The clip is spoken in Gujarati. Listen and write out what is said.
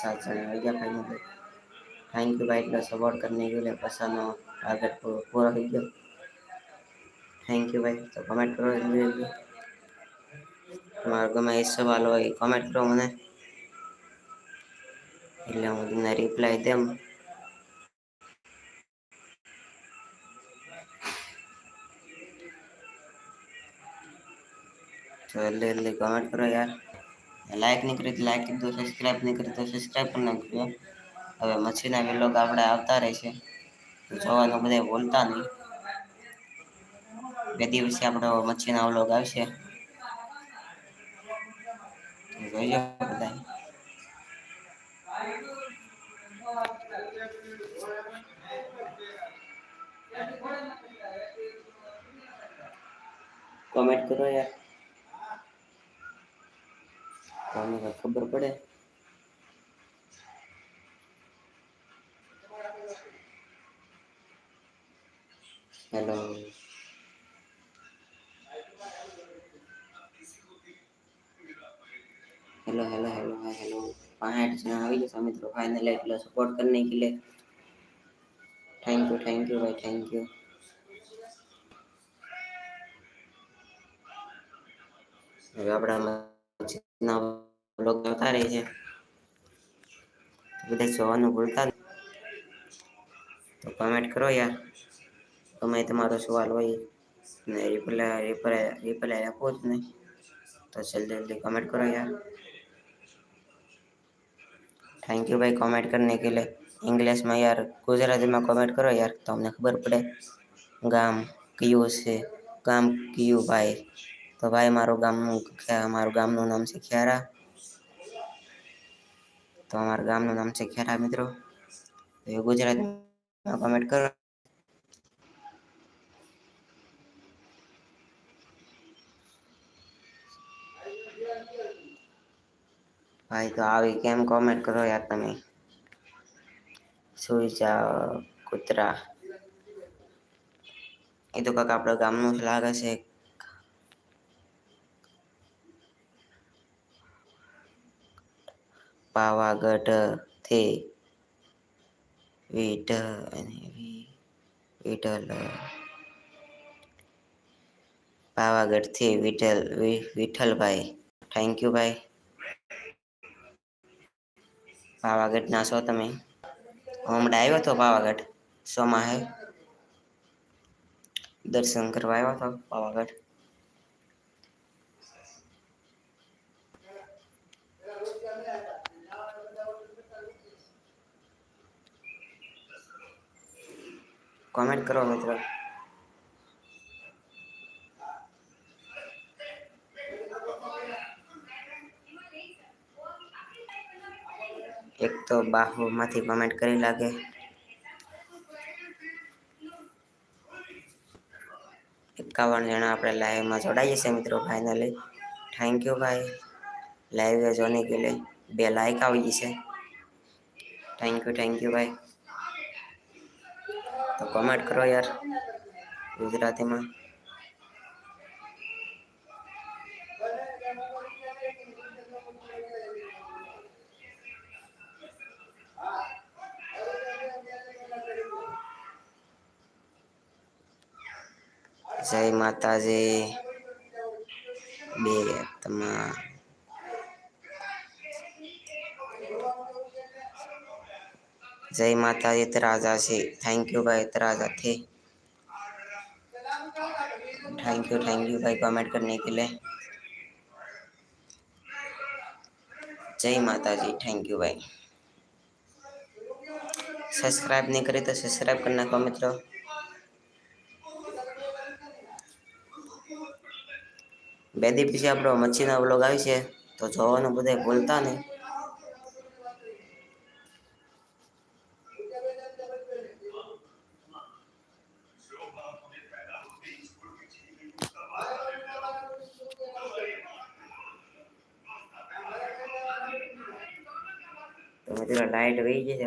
7 जने हो गया फाइनल। थैंक यू भाई इतना सपोर्ट करने के लिए। पसंद हो टारगेट पूरा हो गया। थैंक यू भाई। तो कमेंट करो जल्दी। તમારા ગમે એ સવાલ હોય કમેન્ટ કરો મને, એટલે હું તમને રિપ્લાય દેમ। તો જલ્દી કમેન્ટ કરો યાર। લાઈક નહીં કરી તો લાઈક કરી દો, સબસ્ક્રાઈબ નહીં કરી તો સબસ્ક્રાઈબ કરી નાખજો। હવે મચ્છીના વ્લોગ આપણે આવતા રહેશે, તો જોવાનું બધા ભૂલતા નહીં। બે દિવસે આપણો મચ્છીના વ્લોગ આવશે, તો જોઈજો બધા। કમેન્ટ કરો યાર, તમને ખબર પડે। Hello hello hello hello hi hello. 65 जना આવી ગયા મિત્રો फाइनल, એટલે सपोर्ट करने के लिए थैंक यू भाई थैंक यू। હવે આપણા બ્લોગ જોતા રહે છે, બધા જોવાનું ભૂલતા નહીં। તો કમેન્ટ કરો યાર, ગમે તમારો સવાલ હોય ને રિપ્લાય આપો જ નહીં, તો जल्दी कमेंट करो यार। थैंक यू भाई कमेंट करने के लिए। इंग्लिश में यार गुजराती में कमेंट करो यार, तो हमने खबर पड़े गाम क्यों से गाम क्यों भाई। तो भाई मारो गामનું નામ છે ખેરા, તો અમારા ગામનું નામ છે ખેરા મિત્રો। તો ગુજરાતીમાં કમેન્ટ કરો। ભાઈ તો આવી કેમ કોમેન્ટ કરો યાર તમે, સુઈ જાઓ કૂતરા। એ તો કાક આપણા ગામનું જ લાગે છે। પાવાગઢ થી વિઠ્ઠલ પાવાગઢ થી વિઠ્ઠલભાઈ, થેન્ક યુ ભાઈ। પાવાગઢ ના છો તમે? હમણાં આવ્યો તો પાવાગઢ સોમાહે દર્શન કરવા આવ્યો હતો પાવાગઢ। कमेंट करो મિત્રો। એક તો બાહુમાંથી કમેન્ટ કરી લાગે। 51 જણા આપણે લાઈવમાં જોડાઈએ છે મિત્રો ફાઇનલી। થેન્ક યુ ભાઈ લાઈવ જોने के लिए। 2 લાઈક આવી ગઈ છે। थैंक यू भाई। तो कमेंट करो यार गुजराती में। जय माताजी બે તમા जय माताजी तराजासी। थैंक यू भाई तराजा थे। थैंक यू भाई कमेंट करने के लिए। जय माताजी थैंक यू भाई। सब्सक्राइब नहीं करे तो सब्सक्राइब करना को मित्रों। બે દી પછી આપણો મચ્છીના વ્લોગ આવી છે, તો જોવાનું બધા ભૂલતા નહીં। તો મિત્રો લાઈટ વહી ગઈ છે।